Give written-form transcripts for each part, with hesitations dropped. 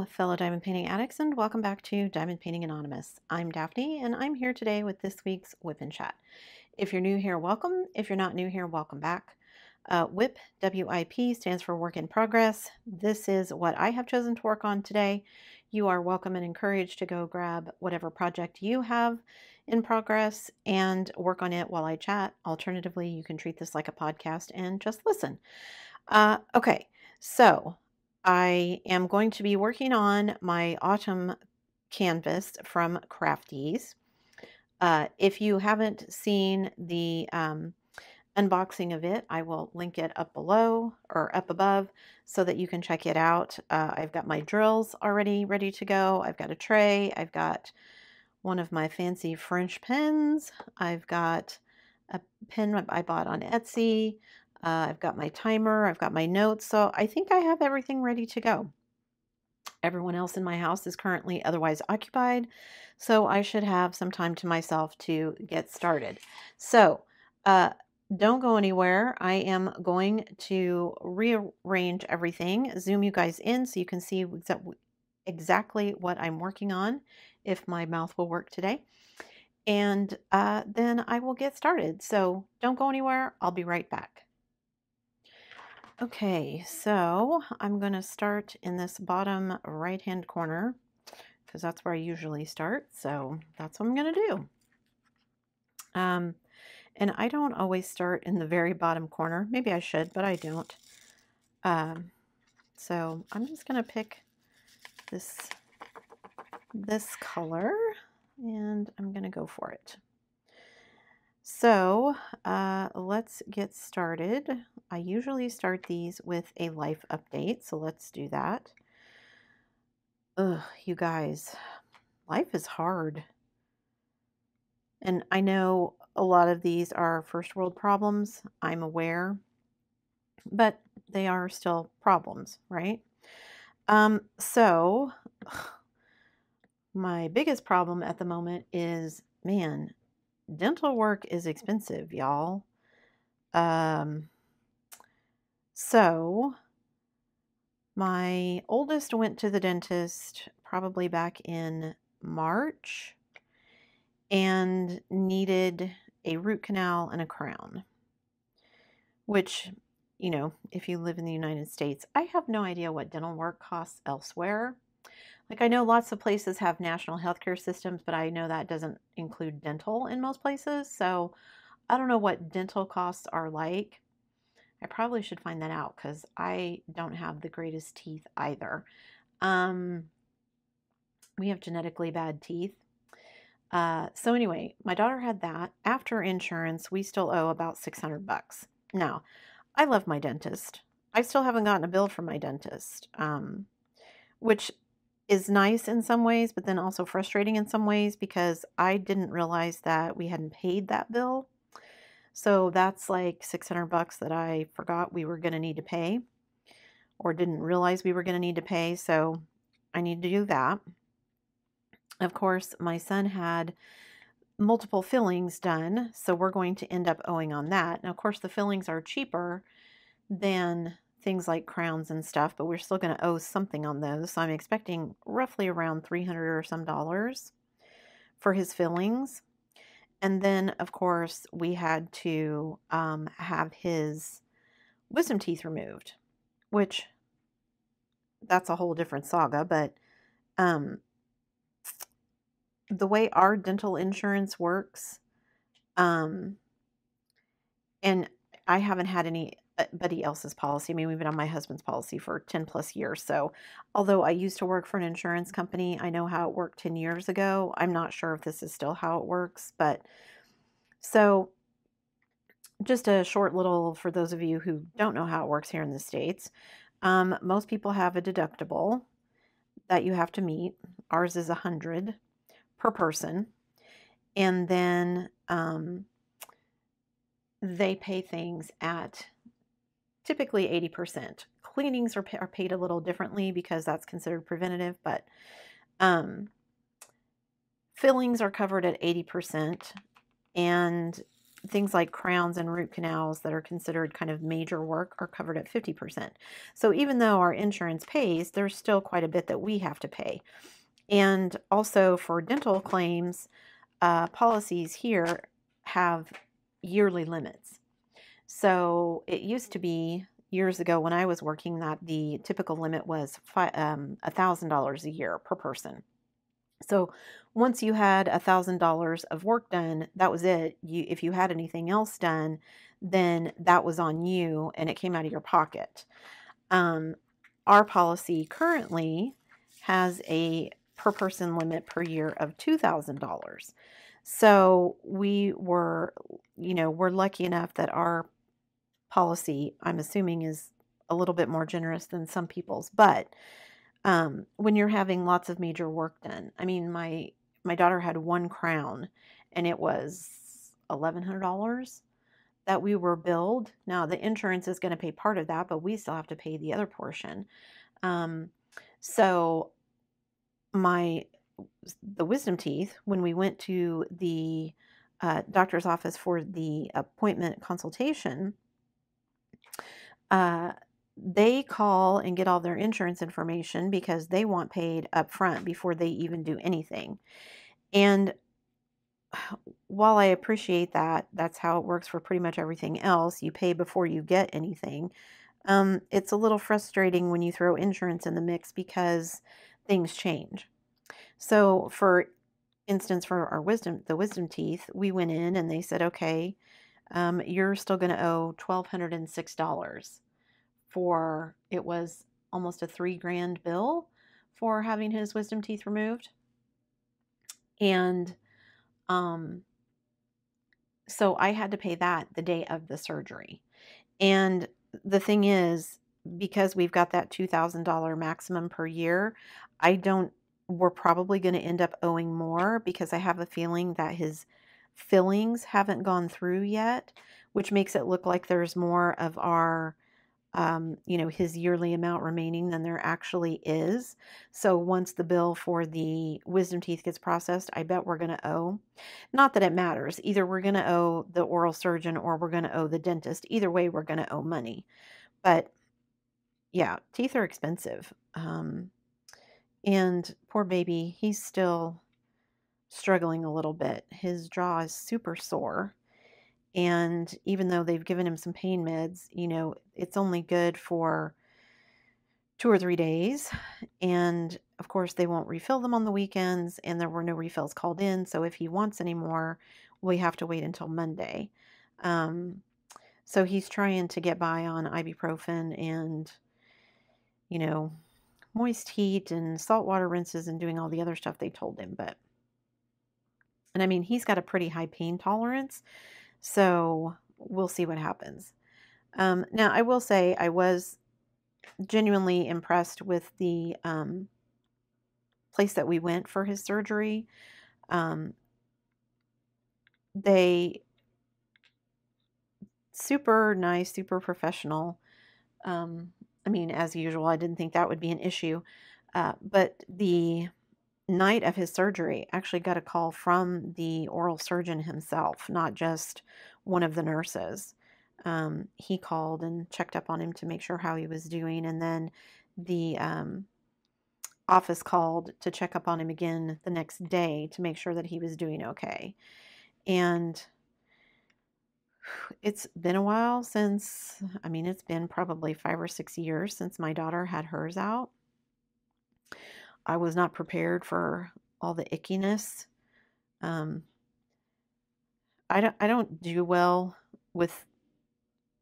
Hello, fellow diamond painting addicts, and welcome back to Diamond Painting Anonymous. I'm Daphne, and I'm here today with this week's WIP Chat. If you're new here, welcome. If you're not new here, welcome back. WIP, W-I-P, stands for Work in Progress. This is what I have chosen to work on today. You are welcome and encouraged to go grab whatever project you have in progress and work on it while I chat. Alternatively, you can treat this like a podcast and just listen. Okay, so I am going to be working on my autumn canvas from Crafties. If you haven't seen the unboxing of it, I will link it up below or up above so that you can check it out. I've got my drills already ready to go. I've got a tray. I've got one of my fancy French pens. I've got a pen I bought on Etsy. I've got my timer. I've got my notes. So I think I have everything ready to go. Everyone else in my house is currently otherwise occupied, so I should have some time to myself to get started. So don't go anywhere. I am going to rearrange everything, zoom you guys in so you can see exactly what I'm working on, if my mouth will work today. And then I will get started. So don't go anywhere. I'll be right back. Okay, so I'm going to start in this bottom right-hand corner because that's where I usually start. So that's what I'm going to do. And I don't always start in the very bottom corner. Maybe I should, but I don't. So I'm just going to pick this color and I'm going to go for it. So let's get started. I usually start these with a life update, so let's do that. Ugh, you guys, life is hard. And I know a lot of these are first world problems, I'm aware, but they are still problems, right? So my biggest problem at the moment is, man, dental work is expensive, y'all. So my oldest went to the dentist probably back in March and needed a root canal and a crown, which, you know, if you live in the United States, I have no idea what dental work costs elsewhere. Like, I know lots of places have national healthcare systems, but I know that doesn't include dental in most places. So I don't know what dental costs are like. I probably should find that out because I don't have the greatest teeth either. We have genetically bad teeth. So anyway, my daughter had that. After insurance, we still owe about $600. Now, I love my dentist. I still haven't gotten a bill from my dentist, which is nice in some ways, but then also frustrating in some ways because I didn't realize that we hadn't paid that bill. So that's like $600 that I forgot we were going to need to pay or didn't realize we were going to need to pay. So I need to do that. Of course, my son had multiple fillings done, so we're going to end up owing on that. Now, of course, the fillings are cheaper than things like crowns and stuff, but we're still going to owe something on those. So I'm expecting roughly around $300 or some dollars for his fillings. And then, of course, we had to have his wisdom teeth removed, which that's a whole different saga. But the way our dental insurance works, and I haven't had anybody else's policy. I mean, we've been on my husband's policy for 10 plus years. So although I used to work for an insurance company, I know how it worked 10 years ago. I'm not sure if this is still how it works, but so just a short little, for those of you who don't know how it works here in the States, most people have a deductible that you have to meet. Ours is $100 per person. And then they pay things at typically 80%. Cleanings are paid a little differently because that's considered preventative, but fillings are covered at 80%. And things like crowns and root canals that are considered kind of major work are covered at 50%. So even though our insurance pays, there's still quite a bit that we have to pay. And also for dental claims, policies here have yearly limits. So it used to be years ago when I was working that the typical limit was $1,000 a year per person. So once you had $1,000 of work done, that was it. If you had anything else done, then that was on you and it came out of your pocket. Our policy currently has a per person limit per year of $2,000. So we're lucky enough that our policy, I'm assuming, is a little bit more generous than some people's. But when you're having lots of major work done, I mean, my daughter had one crown, and it was $1,100 that we were billed. Now the insurance is going to pay part of that, but we still have to pay the other portion. So the wisdom teeth, when we went to the doctor's office for the appointment consultation, they call and get all their insurance information because they want paid up front before they even do anything. And while I appreciate that, that's how it works for pretty much everything else. You pay before you get anything. It's a little frustrating when you throw insurance in the mix because things change. So for instance, for the wisdom teeth, we went in and they said, okay, you're still going to owe $1,206 for, it was almost a $3,000 bill for having his wisdom teeth removed. And so I had to pay that the day of the surgery. And the thing is, because we've got that $2,000 maximum per year, we're probably going to end up owing more because I have a feeling that his fillings haven't gone through yet, which makes it look like there's more of our his yearly amount remaining than there actually is. So once the bill for the wisdom teeth gets processed, I bet we're going to owe. Not that it matters. Either we're going to owe the oral surgeon or we're going to owe the dentist. Either way, we're going to owe money. But yeah, teeth are expensive. And poor baby, he's still struggling a little bit. His jaw is super sore. And even though they've given him some pain meds, it's only good for 2 or 3 days. And of course, they won't refill them on the weekends, and there were no refills called in. So if he wants any more, we have to wait until Monday. So he's trying to get by on ibuprofen and, moist heat and saltwater rinses and doing all the other stuff they told him. And I mean, he's got a pretty high pain tolerance. So we'll see what happens. Now, I will say I was genuinely impressed with the place that we went for his surgery. They super nice, super professional. I mean, as usual, I didn't think that would be an issue. But the night of his surgery, actually got a call from the oral surgeon himself, not just one of the nurses. He called and checked up on him to make sure how he was doing, and then the office called to check up on him again the next day to make sure that he was doing okay. And it's been a while since, it's been probably 5 or 6 years since my daughter had hers out. I was not prepared for all the ickiness. I don't do well with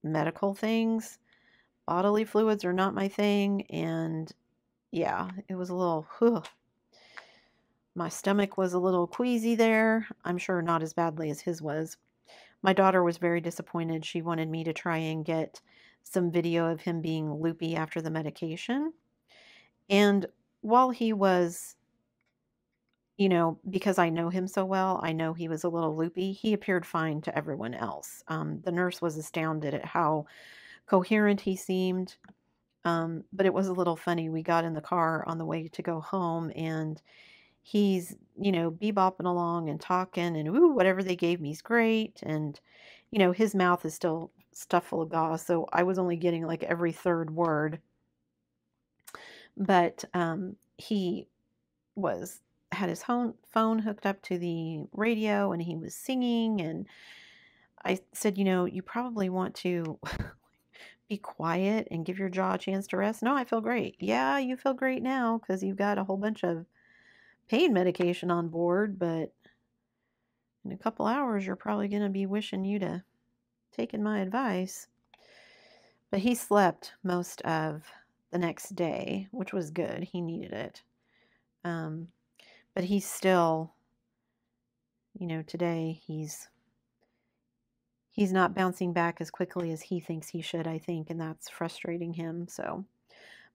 medical things. Bodily fluids are not my thing, and yeah, it was a little, my stomach was a little queasy there. I'm sure not as badly as his was. My daughter was very disappointed. She wanted me to try and get some video of him being loopy after the medication. And while he was, because I know him so well, I know he was a little loopy, he appeared fine to everyone else. The nurse was astounded at how coherent he seemed. But it was a little funny. We got in the car on the way to go home, and he's, bebopping along and talking, and ooh, whatever they gave me is great. And you know, his mouth is still stuffed full of gauze, so I was only getting like every third word. But he had his phone hooked up to the radio and he was singing, and I said, you know, you probably want to be quiet and give your jaw a chance to rest. No, I feel great. Yeah, you feel great now because you've got a whole bunch of pain medication on board, but in a couple hours you're probably going to be wishing you'd have taken my advice. But he slept most of the next day, which was good. He needed it. But he's still, you know, today he's not bouncing back as quickly as he thinks he should, I think, and that's frustrating him. So,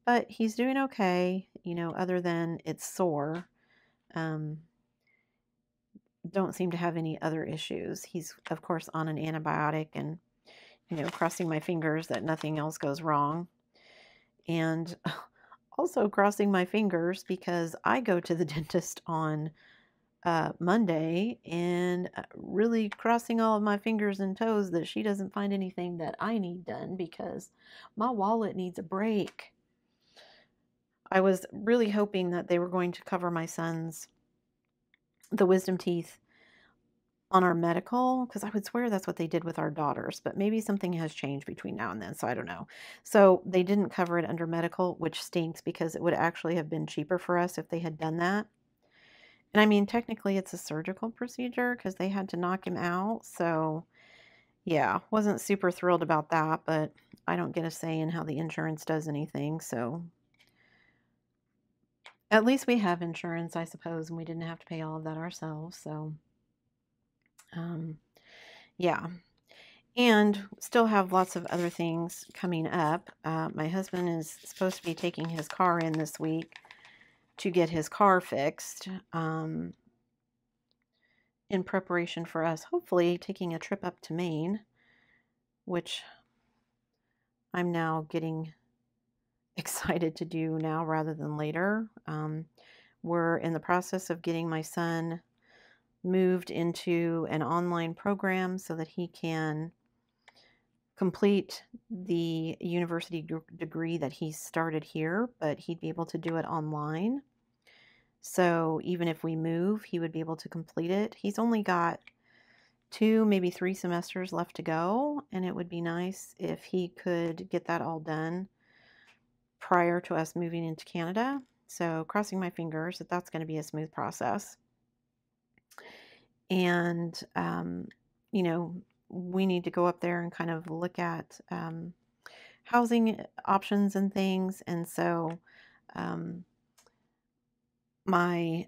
but he's doing okay, you know, other than it's sore. Don't seem to have any other issues. He's, of course, on an antibiotic, and, you know, crossing my fingers that nothing else goes wrong. And also crossing my fingers because I go to the dentist on Monday, and really crossing all of my fingers and toes that she doesn't find anything that I need done because my wallet needs a break. I was really hoping that they were going to cover my son's, the wisdom teeth, on our medical, because I would swear that's what they did with our daughters, but maybe something has changed between now and then, so I don't know. So they didn't cover it under medical, which stinks because it would actually have been cheaper for us if they had done that. And I mean, technically it's a surgical procedure because they had to knock him out. So yeah, wasn't super thrilled about that, but I don't get a say in how the insurance does anything. So at least we have insurance, I suppose, and we didn't have to pay all of that ourselves. So yeah. And still have lots of other things coming up. My husband is supposed to be taking his car in this week to get his car fixed, in preparation for us hopefully taking a trip up to Maine, which I'm now getting excited to do now rather than later. We're in the process of getting my son moved into an online program so that he can complete the university degree that he started here, but he'd be able to do it online. So even if we move, he would be able to complete it. He's only got 2, maybe 3 semesters left to go, and it would be nice if he could get that all done prior to us moving into Canada. So crossing my fingers that that's going to be a smooth process. And, you know, we need to go up there and kind of look at housing options and things. And so my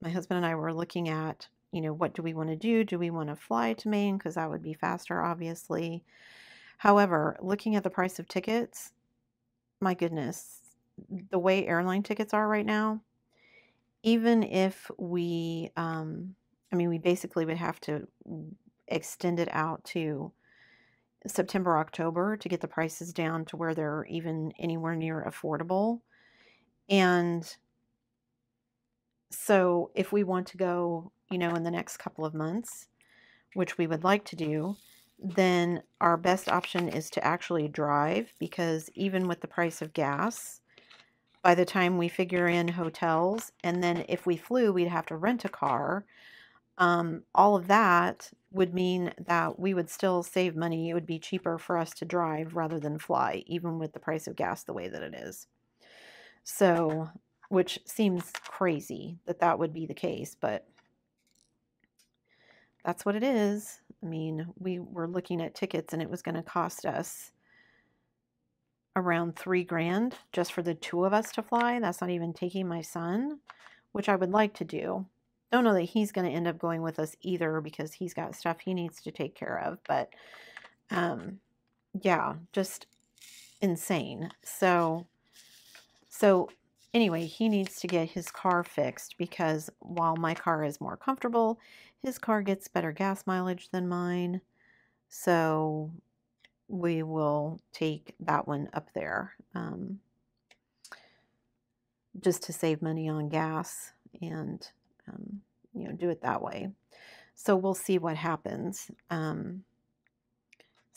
husband and I were looking at, you know, what do we want to do? Do we want to fly to Maine? Because that would be faster, obviously. However, looking at the price of tickets, my goodness, the way airline tickets are right now, even if we, I mean, we basically would have to extend it out to September, October to get the prices down to where they're even anywhere near affordable. And so if we want to go, you know, in the next couple of months, which we would like to do, then our best option is to actually drive, because even with the price of gas, by the time we figure in hotels, and then if we flew, we'd have to rent a car. All of that would mean that we would still save money. It would be cheaper for us to drive rather than fly, even with the price of gas the way that it is. So, which seems crazy that that would be the case, but that's what it is. I mean, we were looking at tickets and it was going to cost us around $3,000 just for the 2 of us to fly. That's not even taking my son, which I would like to do. Don't know that he's going to end up going with us either because he's got stuff he needs to take care of. But yeah, just insane. So anyway, he needs to get his car fixed because while my car is more comfortable, his car gets better gas mileage than mine. So we will take that one up there just to save money on gas and, you know, do it that way. So we'll see what happens.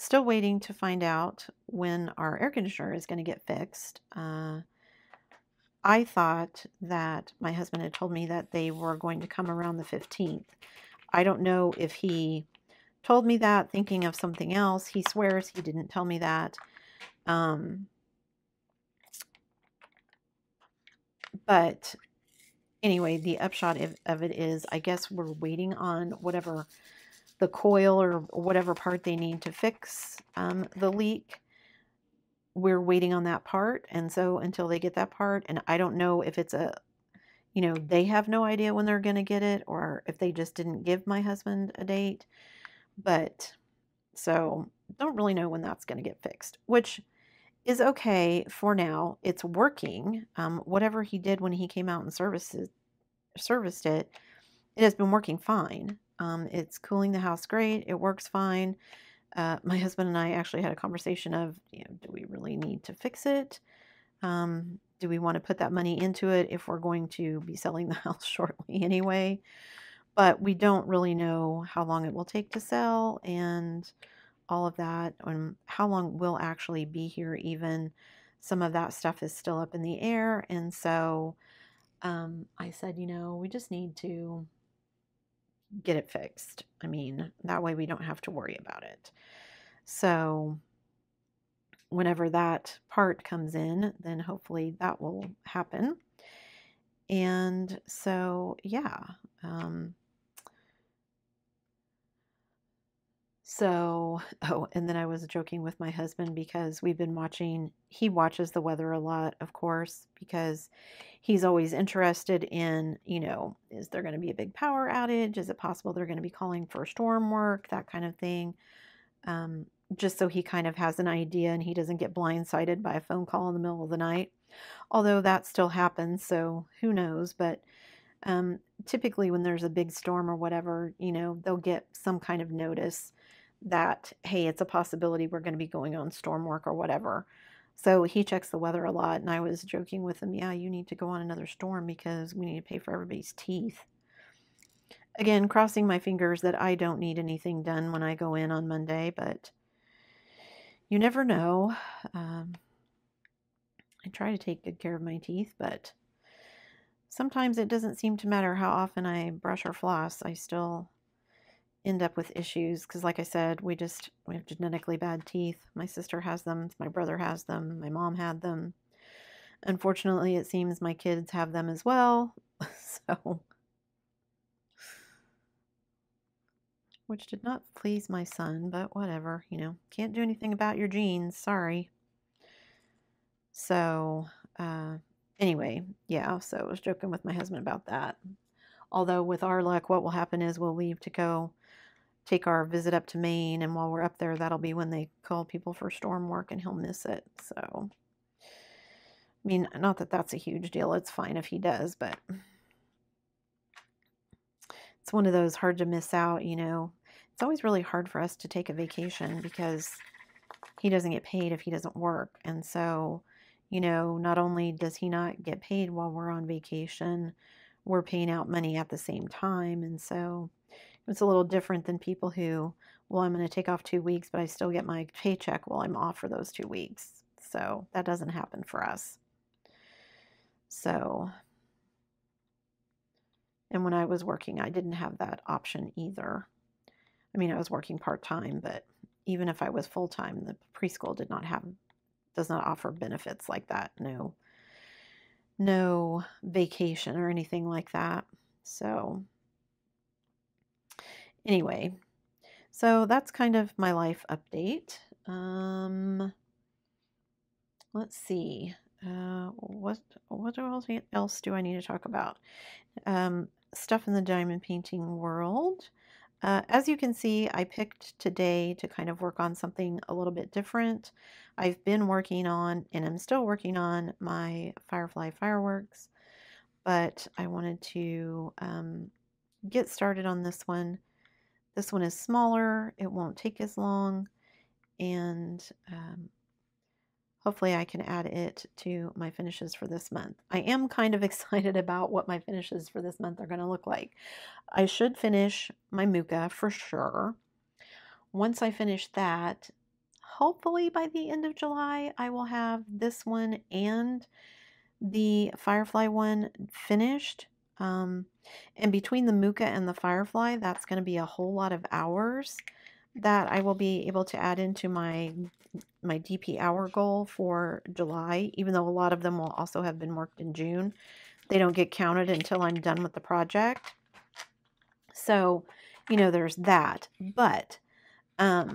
Still waiting to find out when our air conditioner is going to get fixed. I thought that my husband had told me that they were going to come around the 15th. I don't know if he told me that thinking of something else. He swears he didn't tell me that. But anyway, the upshot of it is, I guess we're waiting on whatever the coil or whatever part they need to fix the leak. We're waiting on that part. And so until they get that part, and I don't know if it's they have no idea when they're going to get it, or if they just didn't give my husband a date. But so don't really know when that's going to get fixed, which is okay for now. It's working. Whatever he did when he came out and serviced it, it has been working fine. It's cooling the house great. It works fine. My husband and I actually had a conversation of, do we really need to fix it? Do we want to put that money into it if we're going to be selling the house shortly anyway? But we don't really know how long it will take to sell and all of that, and how long we'll actually be here even. Some of that stuff is still up in the air. And so I said, we just need to get it fixed. I mean, that way we don't have to worry about it. So whenever that part comes in, then hopefully that will happen. And so, yeah. And then I was joking with my husband because we've been he watches the weather a lot, of course, because he's always interested in, is there going to be a big power outage? Is it possible they're going to be calling for storm work? That kind of thing. Just so he kind of has an idea and he doesn't get blindsided by a phone call in the middle of the night. Although that still happens, so who knows, but typically when there's a big storm or whatever, they'll get some kind of notice that, hey, it's a possibility we're going to be going on storm work or whatever. So he checks the weather a lot, and I was joking with him, yeah, you need to go on another storm because we need to pay for everybody's teeth. Again, crossing my fingers that I don't need anything done when I go in on Monday, but you never know. I try to take good care of my teeth, but sometimes it doesn't seem to matter how often I brush or floss. I still end up with issues because, like I said, we have genetically bad teeth. My sister has them, my brother has them, my mom had them. Unfortunately, it seems my kids have them as well. So, which did not please my son, but whatever, can't do anything about your genes. Sorry. So, anyway, yeah, so I was joking with my husband about that. Although with our luck, what will happen is we'll leave to go take our visit up to Maine, and while we're up there, that'll be when they call people for storm work, and he'll miss it. So, I mean, not that that's a huge deal. It's fine if he does, but it's one of those hard to miss out, It's always really hard for us to take a vacation because he doesn't get paid if he doesn't work. And so, not only does he not get paid while we're on vacation, we're paying out money at the same time. And so it's a little different than people who, well, I'm going to take off 2 weeks, but I still get my paycheck while I'm off for those 2 weeks. So that doesn't happen for us. So, and when I was working, I didn't have that option either. I mean, I was working part-time, but even if I was full-time, the preschool does not offer benefits like that. No vacation or anything like that. So anyway, so that's kind of my life update. Let's see. What else do I need to talk about? Stuff in the diamond painting world. As you can see, I picked today to kind of work on something a little bit different. I've been working on, and I'm still working on, my Firefly fireworks, but I wanted to get started on this one. This one is smaller, it won't take as long, and hopefully I can add it to my finishes for this month. I am kind of excited about what my finishes for this month are going to look like. I should finish my Muka for sure. Once I finish that, hopefully by the end of July, I will have this one and the Firefly one finished. And between the Muka and the Firefly, that's going to be a whole lot of hours that I will be able to add into my DP hour goal for July, even though a lot of them will also have been worked in June. They don't get counted until I'm done with the project. So, you know, there's that. But I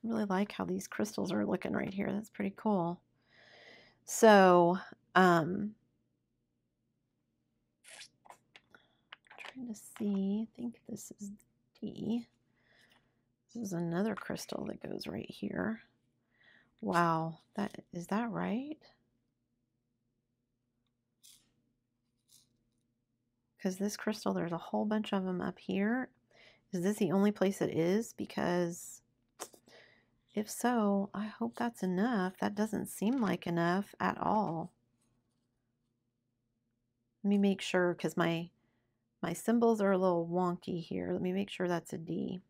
really like how these crystals are looking right here. That's pretty cool. So, trying to see, I think this is D. This is another crystal that goes right here. Wow, is that right? Because this crystal, there's a whole bunch of them up here. Is this the only place it is? Because if so, I hope that's enough. That doesn't seem like enough at all. Let me make sure, because my symbols are a little wonky here. Let me make sure that's a D.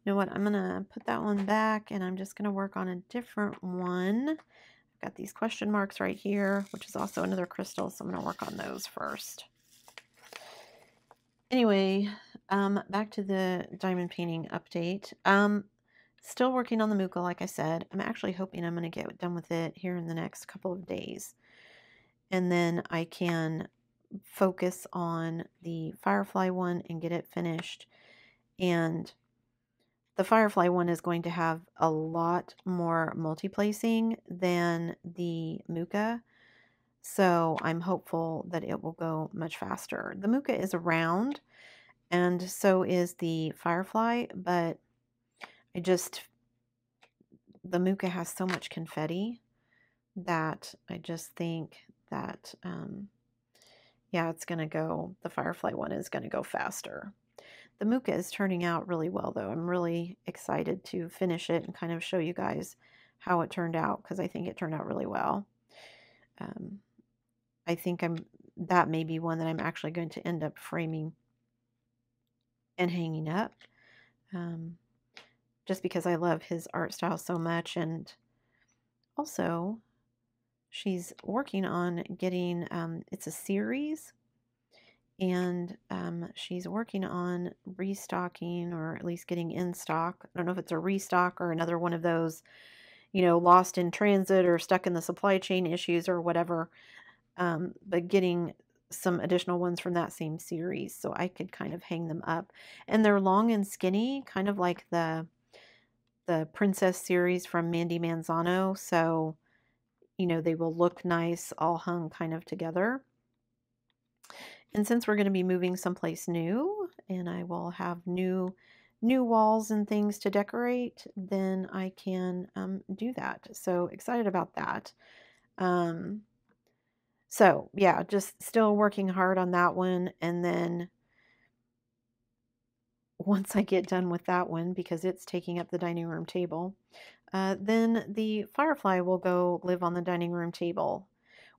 You know what? I'm going to put that one back, and I'm just going to work on a different one. I've got these question marks right here, which is also another crystal, so I'm going to work on those first. Anyway, back to the diamond painting update. Still working on the Muka, like I said. I'm actually hoping I'm going to get done with it here in the next couple of days. And then I can focus on the Firefly one and get it finished. And the Firefly one is going to have a lot more multi-placing than the Muka. So I'm hopeful that it will go much faster. The Muka is round, and so is the Firefly, but the Muka has so much confetti that I just think that, yeah, it's going to go, the Firefly one is going to go faster. The Muka is turning out really well, though. I'm really excited to finish it and kind of show you guys how it turned out, because I think it turned out really well. I think that may be one that I'm actually going to end up framing and hanging up, just because I love his art style so much. And also, she's working on getting, it's a series, and she's working on restocking, or at least getting in stock. I don't know if it's a restock or another one of those, you know, lost in transit or stuck in the supply chain issues or whatever. But getting some additional ones from that same series so I could kind of hang them up. And they're long and skinny, kind of like the Princess series from Mandy Manzano. So, you know, they will look nice all hung kind of together. And since we're going to be moving someplace new, and I will have new walls and things to decorate, then I can do that. So excited about that. So yeah, just still working hard on that one. And then once I get done with that one, because it's taking up the dining room table, then the Firefly will go live on the dining room table,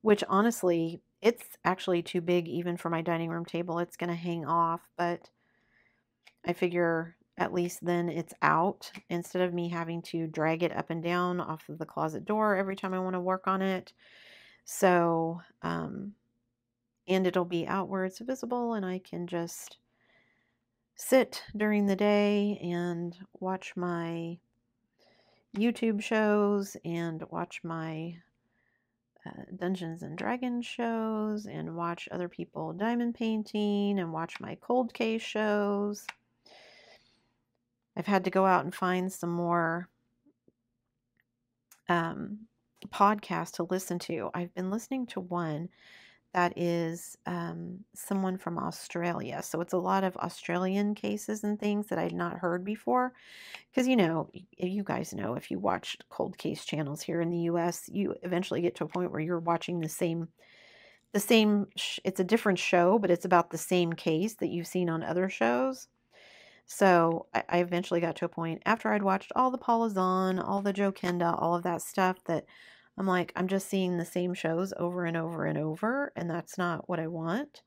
which honestly, it's actually too big even for my dining room table. It's going to hang off, but I figure at least then it's out instead of me having to drag it up and down off of the closet door every time I want to work on it. So, and it'll be out where it's visible, and I can just sit during the day and watch my YouTube shows and watch my Dungeons and Dragons shows and watch other people diamond painting and watch my cold case shows. I've had to go out and find some more podcasts to listen to. I've been listening to one that is someone from Australia. So it's a lot of Australian cases and things that I'd not heard before. Because, you know, you guys know, if you watch cold case channels here in the US, you eventually get to a point where you're watching the same, it's a different show, but it's about the same case that you've seen on other shows. So I eventually got to a point after I'd watched all the Paula Zahn, all the Joe Kenda, all of that stuff, that I'm like, I'm just seeing the same shows over and over and over, and that's not what I want.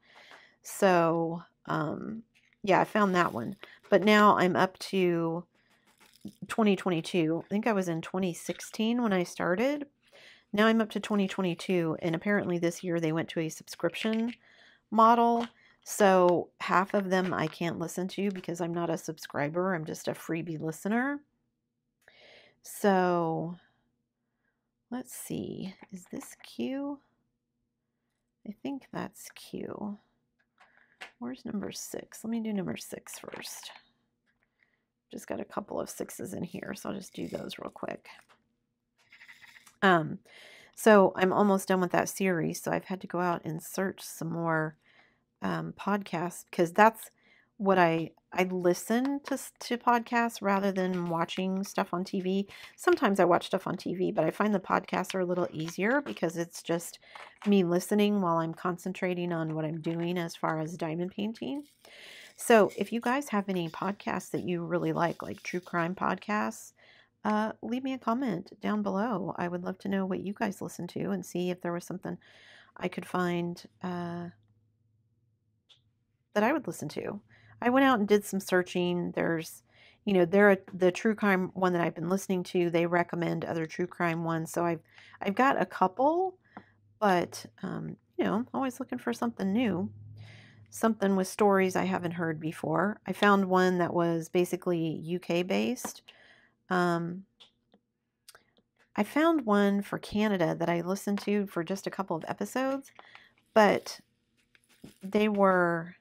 So, yeah, I found that one. But now I'm up to 2022. I think I was in 2016 when I started. Now I'm up to 2022, and apparently this year they went to a subscription model. So half of them I can't listen to because I'm not a subscriber. I'm just a freebie listener. So let's see. Is this Q? I think that's Q. Where's number 6? Let me do number 6 first. Just got a couple of 6s in here, so I'll just do those real quick. So I'm almost done with that series, so I've had to go out and search some more podcasts, because that's what I listen to podcasts rather than watching stuff on TV. Sometimes I watch stuff on TV, but I find the podcasts are a little easier because it's just me listening while I'm concentrating on what I'm doing as far as diamond painting. So if you guys have any podcasts that you really like true crime podcasts, leave me a comment down below. I would love to know what you guys listen to and see if there was something I could find that I would listen to. I went out and did some searching. There's, the true crime one that I've been listening to, they recommend other true crime ones. So I've got a couple, but, always looking for something new. Something with stories I haven't heard before. I found one that was basically UK based. I found one for Canada that I listened to for just a couple of episodes, but they were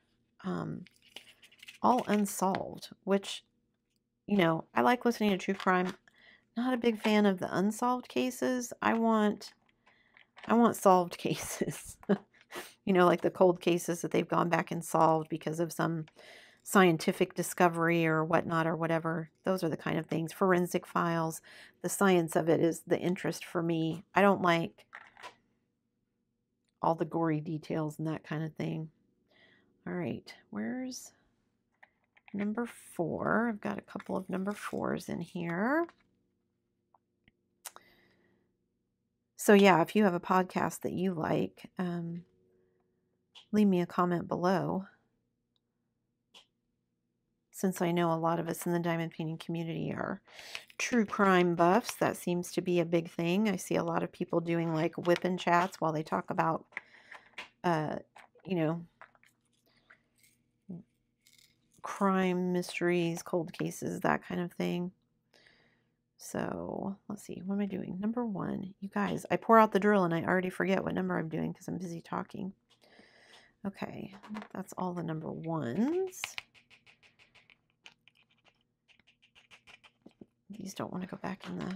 all unsolved, which, I like listening to true crime. Not a big fan of the unsolved cases. I want solved cases. Like the cold cases that they've gone back and solved because of some scientific discovery or whatnot or whatever. Those are the kind of things. Forensic files. The science of it is the interest for me. I don't like all the gory details and that kind of thing. All right, where's number 4? I've got a couple of number 4s in here. So yeah, if you have a podcast that you like, leave me a comment below. Since I know a lot of us in the diamond painting community are true crime buffs, that seems to be a big thing. I see a lot of people doing WIP chats while they talk about, crime mysteries, cold cases, that kind of thing. So let's see, what am I doing? Number 1. You guys, I pour out the drill and I already forget what number I'm doing because I'm busy talking. Okay, that's all the number 1s. These don't want to go back in the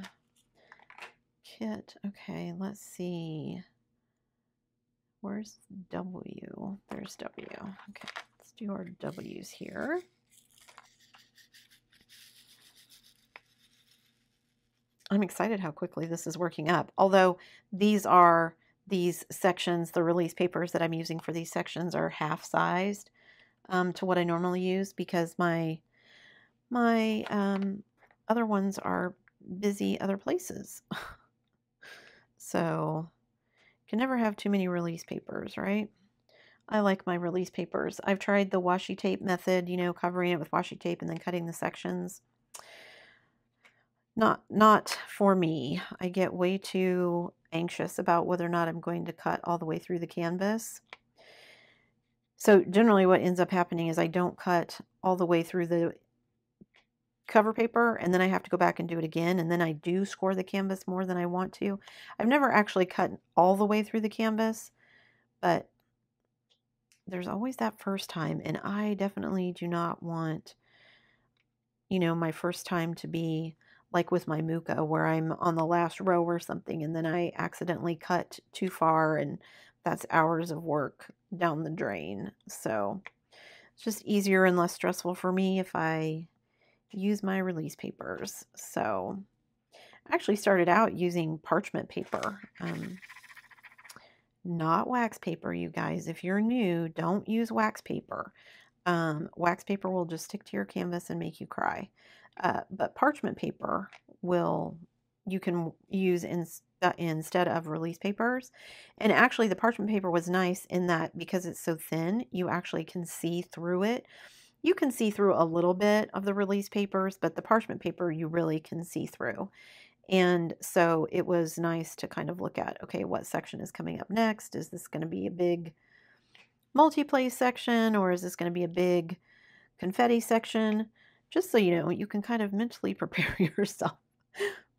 kit. Okay, let's see. Where's W? There's W. Okay, let's do our W's here. I'm excited how quickly this is working up. Although these sections, the release papers that I'm using for these sections are half-sized to what I normally use because my other ones are busy other places. So can never have too many release papers, right? I like my release papers. I've tried the washi tape method, covering it with washi tape and then cutting the sections. Not for me. I get way too anxious about whether or not I'm going to cut all the way through the canvas. So generally what ends up happening is I don't cut all the way through the cover paper, and then I have to go back and do it again, and then I do score the canvas more than I want to. I've never actually cut all the way through the canvas, but there's always that first time, and I definitely do not want, my first time to be like with my Muka, where I'm on the last row or something, and then I accidentally cut too far, and that's hours of work down the drain. So it's just easier and less stressful for me if I use my release papers. So I actually started out using parchment paper, not wax paper, you guys. If you're new, don't use wax paper. Wax paper will just stick to your canvas and make you cry. But parchment paper you can use instead of release papers. And actually the parchment paper was nice in that because it's so thin, you actually can see through it. You can see through a little bit of the release papers, but the parchment paper you really can see through. And so it was nice to kind of look at, okay, what section is coming up next? Is this going to be a big multi-place section, or is this going to be a big confetti section? Just so you know, you can kind of mentally prepare yourself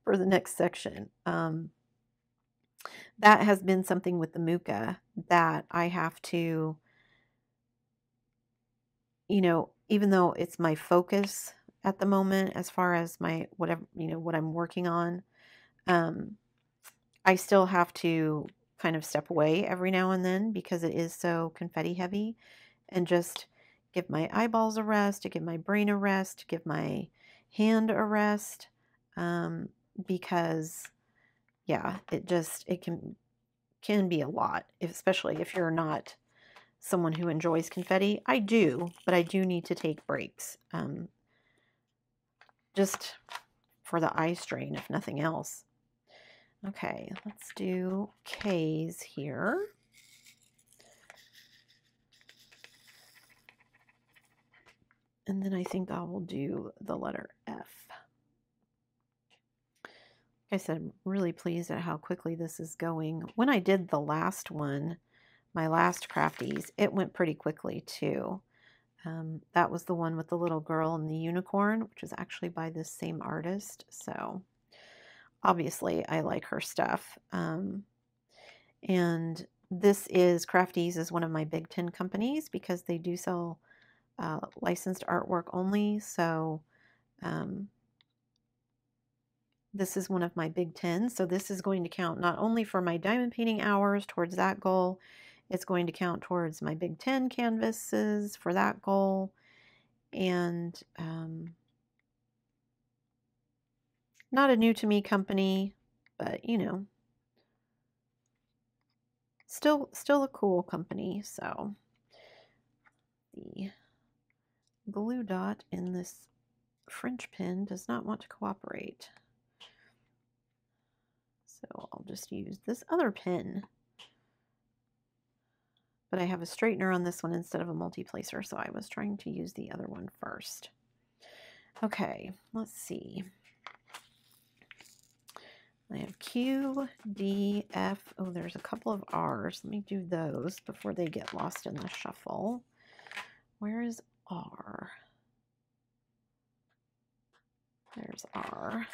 for the next section. That has been something with the Muka that I have to, even though it's my focus at the moment as far as my whatever, what I'm working on, I still have to kind of step away every now and then because it is so confetti heavy, and just give my eyeballs a rest, to give my brain a rest, to give my hand a rest, because yeah, it can be a lot, especially if you're not someone who enjoys confetti. I do, but I do need to take breaks, just for the eye strain, if nothing else. Okay, let's do K's here. And then I think I will do the letter F. Like I said, I'm really pleased at how quickly this is going. When I did the last one, my last crafties, it went pretty quickly too. That was the one with the little girl and the unicorn, which is actually by this same artist. So obviously I like her stuff. And this is Crafties is one of my Big 10 companies because they do sell licensed artwork only. So this is one of my Big 10. So this is going to count not only for my diamond painting hours towards that goal, it's going to count towards my Big 10 canvases for that goal. And not a new to me company, but still a cool company. So the glue dot in this French pen does not want to cooperate. So I'll just use this other pen. But I have a straightener on this one instead of a multi-placer, so I was trying to use the other one first. Okay, let's see. I have Q, D, F. Oh, there's a couple of R's. Let me do those before they get lost in the shuffle. Where is R? There's R.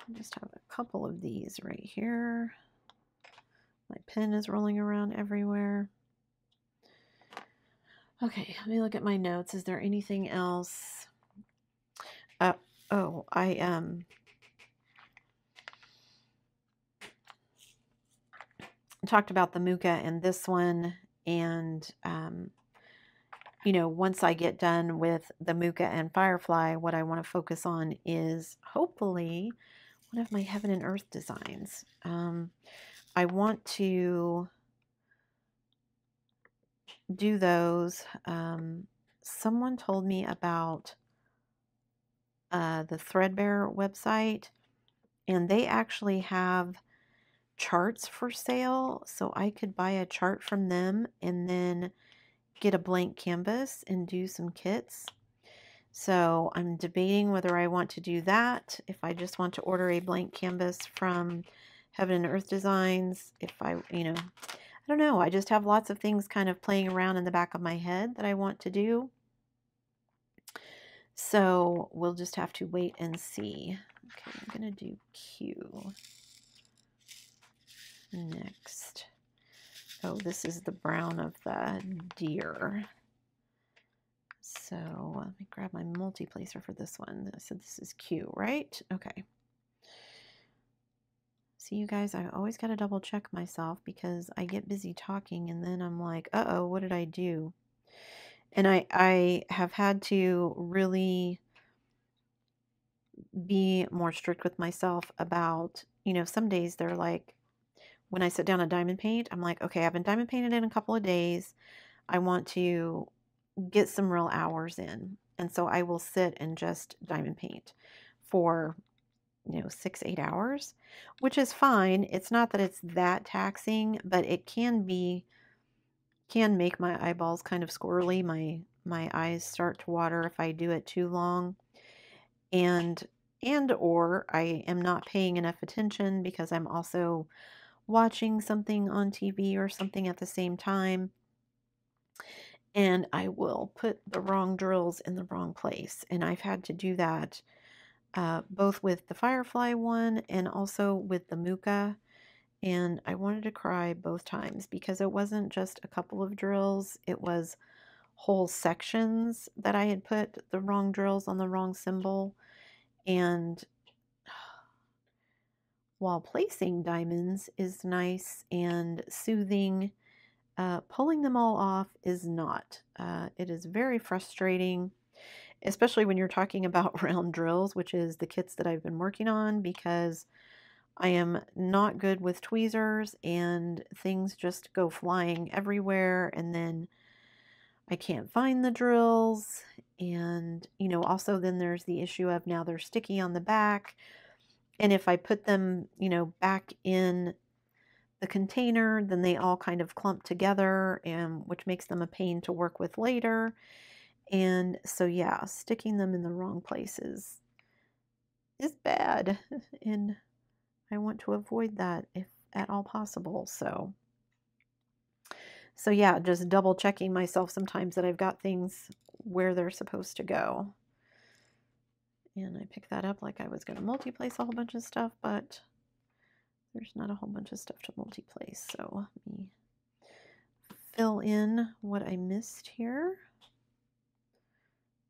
I just have a couple of these right here. My pen is rolling around everywhere. Okay, let me look at my notes. Is there anything else? Oh, I talked about the Muka and this one, and once I get done with the Muka and Firefly, what I want to focus on is hopefully one of my Heaven and Earth designs. I want to do those. Someone told me about the Threadbare website, and they actually have charts for sale, so I could buy a chart from them and then get a blank canvas and do some kits. So I'm debating whether I want to do that, if I just want to order a blank canvas from Heaven and Earth Designs, if I don't know. I just have lots of things kind of playing around in the back of my head that I want to do. So we'll just have to wait and see. Okay, I'm going to do Q next. Oh, this is the brown of the deer. So let me grab my multi-placer for this one. I said this is Q, right? Okay. See, you guys, I always got to double check myself because I get busy talking and then I'm like, uh-oh, what did I do? And I have had to really be more strict with myself about, some days they're like, when I sit down to diamond paint, I'm like, okay, I've been diamond painted in a couple of days. I want to get some real hours in. And so I will sit and just diamond paint for 6-8 hours, which is fine. It's not that it's that taxing, but it can be can make my eyeballs kind of squirrely. My eyes start to water if I do it too long. And or I am not paying enough attention because I'm also watching something on TV or something at the same time, and I will put the wrong drills in the wrong place. And I've had to do that both with the Firefly one and also with the Muka. And I wanted to cry both times because it wasn't just a couple of drills, it was whole sections that I had put the wrong drills on the wrong symbol. And while placing diamonds is nice and soothing, pulling them all off is not. It is very frustrating, especially when you're talking about round drills, which is the kits that I've been working on, because I am not good with tweezers and things just go flying everywhere, and then I can't find the drills. And, you know, also then there's the issue of now they're sticky on the back. And if I put them, you know, back in the container, then they all kind of clump together, and which makes them a pain to work with later. And so yeah, sticking them in the wrong places is bad, and I want to avoid that if at all possible. So yeah, just double checking myself sometimes that I've got things where they're supposed to go. And I picked that up like I was going to multi-place a whole bunch of stuff, but there's not a whole bunch of stuff to multi-place. So let me fill in what I missed here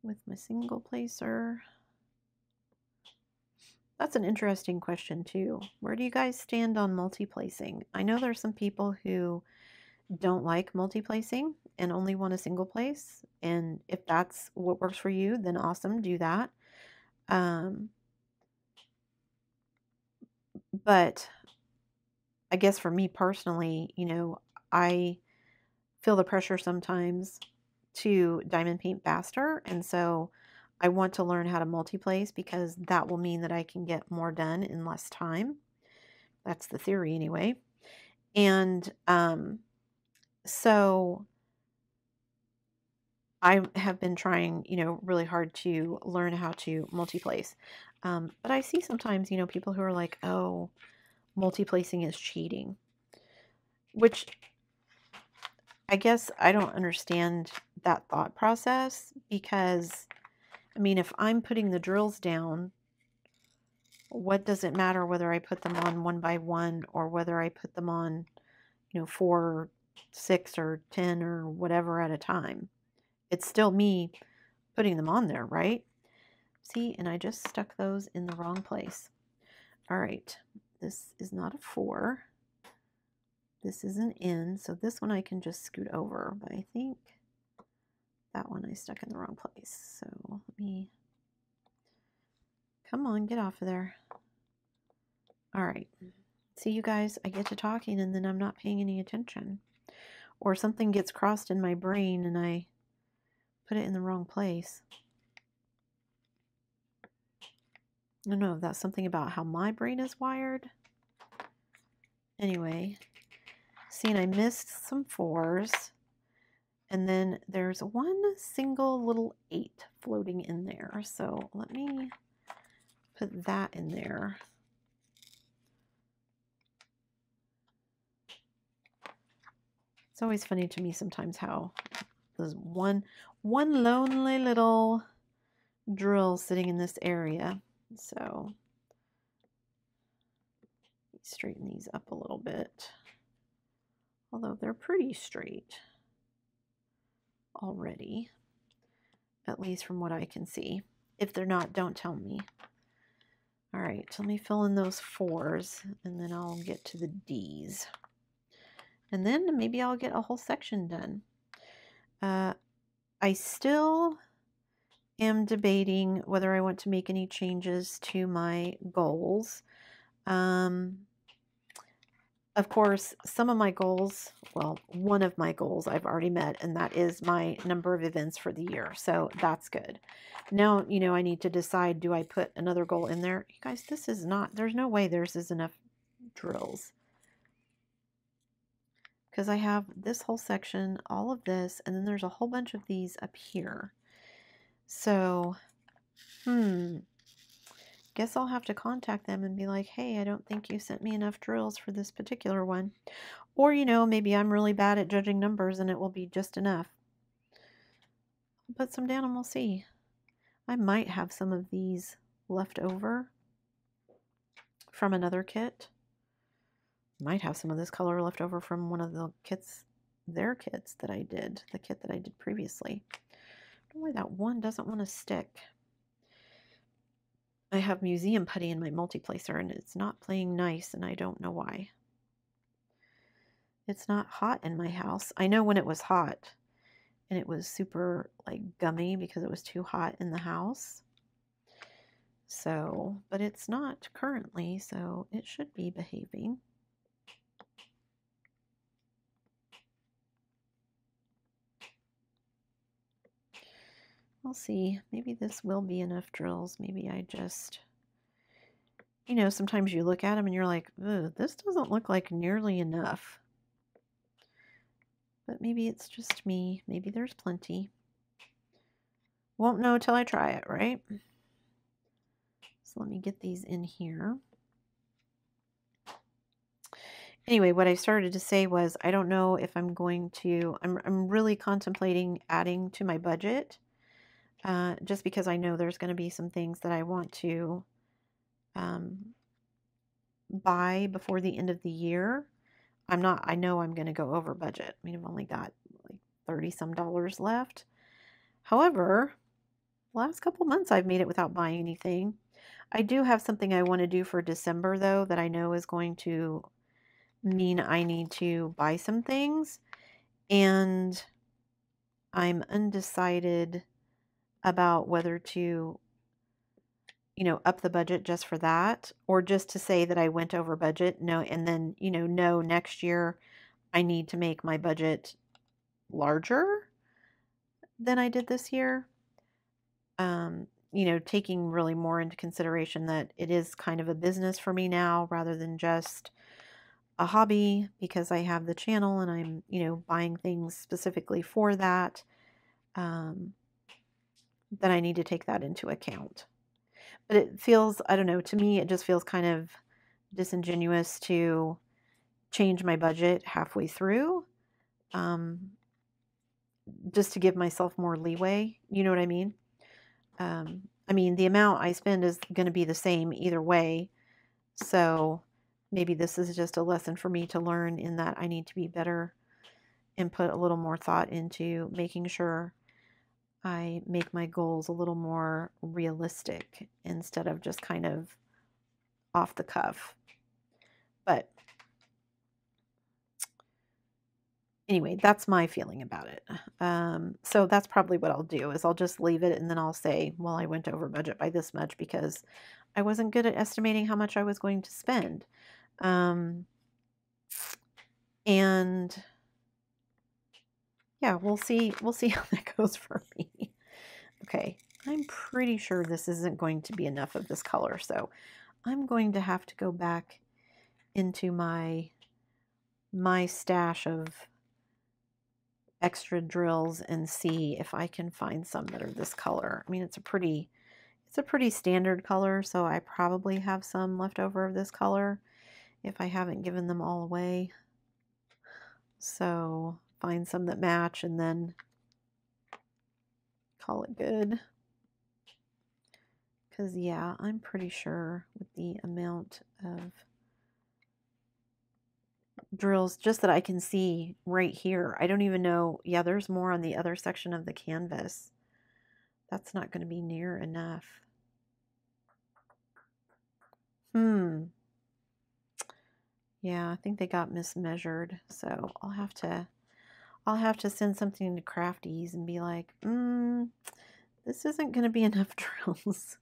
with my single placer. That's an interesting question too. Where do you guys stand on multi-placing? I know there's some people who don't like multi-placing and only want a single place. And if that's what works for you, then awesome, do that. But I guess for me personally, you know, I feel the pressure sometimes to diamond paint faster. And so I want to learn how to multi-place because that will mean that I can get more done in less time. That's the theory anyway. And so I have been trying, you know, really hard to learn how to multi-place. But I see sometimes, you know, people who are like, oh, multi-placing is cheating, which I guess I don't understand that thought process because, I mean, if I'm putting the drills down, what does it matter whether I put them on one by one or whether I put them on, you know, 4, 6, or 10 or whatever at a time? It's still me putting them on there, right? See, and I just stuck those in the wrong place. All right, this is not a 4. This is an N, so this one I can just scoot over, but I think that one I stuck in the wrong place. So let me, come on, get off of there. All right, see you guys, I get to talking and then I'm not paying any attention. Or something gets crossed in my brain and I put it in the wrong place. I don't know if that's something about how my brain is wired. Anyway, see, and I missed some 4s. And then there's one single little 8 floating in there. So let me put that in there. It's always funny to me sometimes how there's one lonely little drill sitting in this area. So straighten these up a little bit. Although they're pretty straight already, at least from what I can see. If they're not, don't tell me. All right, let me fill in those 4s and then I'll get to the D's. And then maybe I'll get a whole section done. I still am debating whether I want to make any changes to my goals. Of course, some of my goals, well, one of my goals I've already met, and that is my number of events for the year. So that's good. Now, you know, I need to decide, do I put another goal in there? You guys, this is not, there's no way there's enough drills. because I have this whole section, all of this, and then there's a whole bunch of these up here. So, guess I'll have to contact them and be like, hey, I don't think you sent me enough drills for this particular one. Or, you know, maybe I'm really bad at judging numbers and it will be just enough. I'll put some down and we'll see. I might have some of these left over from another kit. Might have some of this color left over from one of the kits, their kits that I did, the kit that I did previously. I don't know why that one doesn't want to stick. I have museum putty in my multiplacer and it's not playing nice and I don't know why. It's not hot in my house. I know when it was hot and it was super like gummy because it was too hot in the house. So, but it's not currently, so it should be behaving. We'll see. Maybe this will be enough drills. Maybe I just, you know, sometimes you look at them and you're like, ugh, this doesn't look like nearly enough. But maybe it's just me. Maybe there's plenty. Won't know till I try it, right? So let me get these in here. Anyway, what I started to say was I don't know if I'm going to, I'm really contemplating adding to my budget just because I know there's going to be some things that I want to buy before the end of the year. I know I'm going to go over budget. I mean, I've only got like $30 some left. However, last couple months I've made it without buying anything. I do have something I want to do for December though that I know is going to mean I need to buy some things, and I'm undecided about whether to, you know, up the budget just for that or just to say that I went over budget. No, and then, you know, no, next year I need to make my budget larger than I did this year. You know, taking really more into consideration that it is kind of a business for me now rather than just a hobby, because I have the channel and I'm, you know, buying things specifically for that, then I need to take that into account. But it feels, I don't know, to me, it just feels kind of disingenuous to change my budget halfway through, just to give myself more leeway. You know what I mean? I mean, the amount I spend is going to be the same either way. So maybe this is just a lesson for me to learn in that I need to be better and put a little more thought into making sure I make my goals a little more realistic instead of just kind of off the cuff. But anyway, that's my feeling about it. So that's probably what I'll do is I'll just leave it and then I'll say, well, I went over budget by this much because I wasn't good at estimating how much I was going to spend. And yeah, we'll see how that goes for me. Okay, I'm pretty sure this isn't going to be enough of this color, so I'm going to have to go back into my stash of extra drills and see if I can find some that are this color. I mean, it's a pretty standard color, so I probably have some left over of this color if I haven't given them all away. So find some that match and then call it good. Because yeah, I'm pretty sure with the amount of drills just that I can see right here, I don't even know. Yeah, there's more on the other section of the canvas. That's not going to be near enough. Yeah, I think they got mismeasured, so I'll have to send something to Crafties and be like, this isn't going to be enough drills.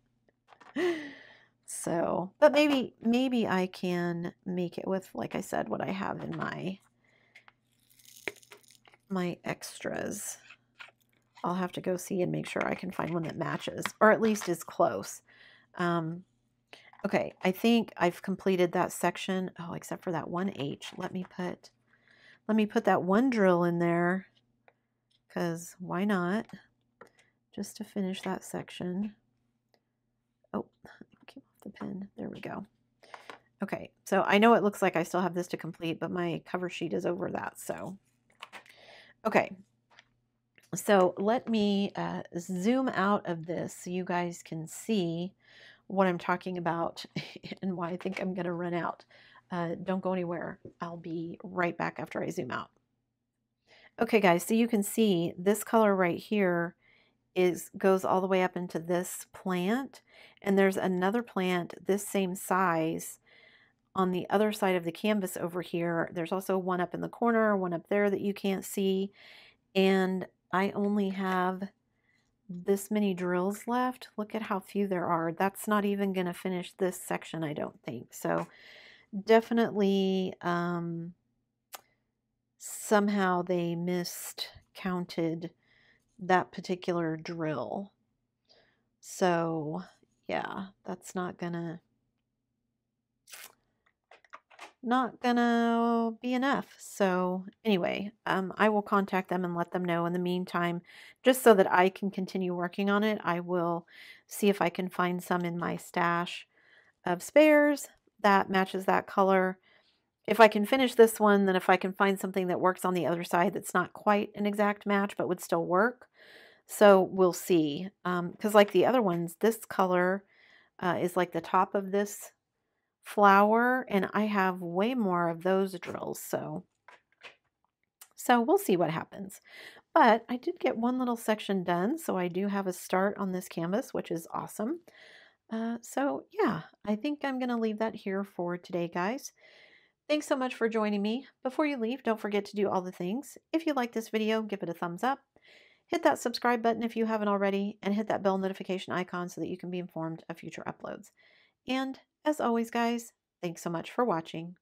So, but maybe I can make it with, like I said, what I have in my extras. I'll have to go see and make sure I can find one that matches, or at least is close. Okay, I think I've completed that section. Oh, except for that one H. Let me let me put that one drill in there, because why not? Just to finish that section. Oh, came off the pen. There we go. Okay, so I know it looks like I still have this to complete, but my cover sheet is over that, so. Okay, so let me zoom out of this so you guys can see what I'm talking about and why I think I'm going to run out. Don't go anywhere. I'll be right back after I zoom out. Okay, guys, so you can see this color right here goes all the way up into this plant, and there's another plant this same size on the other side of the canvas over here. There's also one up in the corner, one up there that you can't see, and I only have this many drills left. Look at how few there are. That's not even going to finish this section, I don't think. So definitely somehow they miscounted that particular drill. So yeah, that's not gonna be enough. So anyway, I will contact them and let them know. In the meantime, just so that I can continue working on it, I will see if I can find some in my stash of spares that matches that color. If I can finish this one, then if I can find something that works on the other side that's not quite an exact match but would still work. So we'll see. Because like the other ones, this color is like the top of this flower, and I have way more of those drills. So we'll see what happens. But I did get one little section done, so I do have a start on this canvas, which is awesome. So yeah, I think I'm going to leave that here for today, guys. Thanks so much for joining me. Before you leave, don't forget to do all the things. If you like this video, give it a thumbs up. Hit that subscribe button if you haven't already, and hit that bell notification icon so that you can be informed of future uploads. And as always, guys, thanks so much for watching.